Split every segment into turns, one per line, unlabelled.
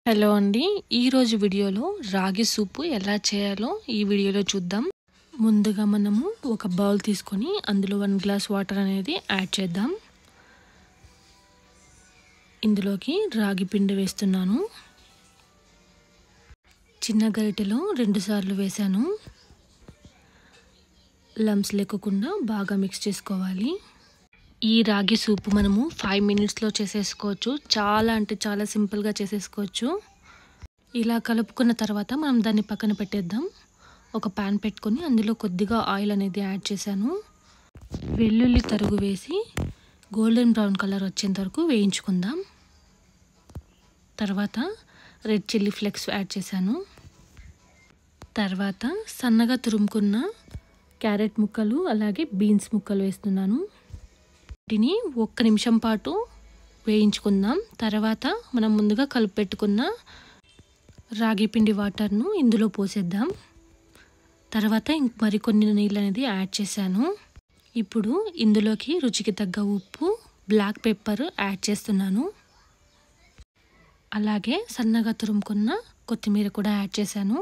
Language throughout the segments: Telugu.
హలో అండి, ఈరోజు వీడియోలో రాగి సూపు ఎలా చేయాలో ఈ వీడియోలో చూద్దాం. ముందుగా మనము ఒక బౌల్ తీసుకొని అందులో 1 గ్లాస్ వాటర్ అనేది యాడ్ చేద్దాం. ఇందులోకి రాగి పిండి వేస్తున్నాను. చిన్న గరిటెలో 2 సార్లు వేసాను. లంప్స్ లేకుండా బాగా మిక్స్ చేసుకోవాలి. ఈ రాగి సూపు మనము 5 మినిట్స్లో చేసేసుకోవచ్చు. చాలా అంటే చాలా సింపుల్గా చేసేసుకోవచ్చు. ఇలా కలుపుకున్న తర్వాత మనం దాన్ని పక్కన పెట్టేద్దాం. ఒక ప్యాన్ పెట్టుకొని అందులో కొద్దిగా ఆయిల్ అనేది యాడ్ చేశాను. వెల్లుల్లి తరుగు వేసి గోల్డెన్ బ్రౌన్ కలర్ వచ్చేంత వరకు వేయించుకుందాం. తర్వాత రెడ్ చిల్లీ ఫ్లేక్స్ యాడ్ చేశాను. తర్వాత సన్నగా తురుముకున్న క్యారెట్ ముక్కలు అలాగే బీన్స్ ముక్కలు వేస్తున్నాను. వీటిని 1 నిమిషం పాటు వేయించుకుందాం. తర్వాత మనం ముందుగా కలిపి పెట్టుకున్న రాగి పిండి వాటర్ను ఇందులో పోసేద్దాం. తర్వాత మరికొన్ని నీళ్ళు అనేది యాడ్ చేశాను. ఇప్పుడు ఇందులోకి రుచికి తగ్గ ఉప్పు, బ్లాక్ పెప్పర్ యాడ్ చేస్తున్నాను. అలాగే సన్నగా తురుముకున్న కొత్తిమీర కూడా యాడ్ చేశాను.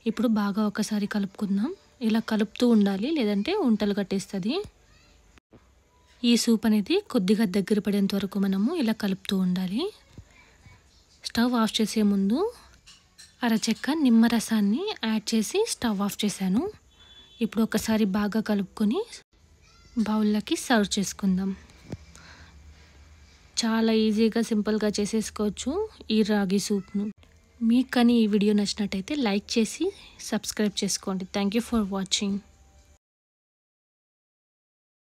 ఇప్పుడు బాగా ఒకసారి కలుపుకుందాం. ఇలా కలుపుతూ ఉండాలి, లేదంటే ఉంటలు కట్టేస్తుంది. ఈ సూప్ అనేది కొద్దిగా దగ్గర పడేంత వరకు మనము ఇలా కలుపుతూ ఉండాలి. స్టవ్ ఆఫ్ చేసే ముందు అరచెక్క నిమ్మరసాన్ని యాడ్ చేసి స్టవ్ ఆఫ్ చేశాను. ఇప్పుడు ఒకసారి బాగా కలుపుకొని బౌల్లోకి సర్వ్ చేసుకుందాం. చాలా ఈజీగా సింపుల్గా చేసేసుకోవచ్చు ఈ రాగి సూప్ను. మీకు కానీ ఈ వీడియో నచ్చినట్టయితే లైక్ చేసి సబ్స్క్రైబ్ చేసుకోండి. Thank you for watching.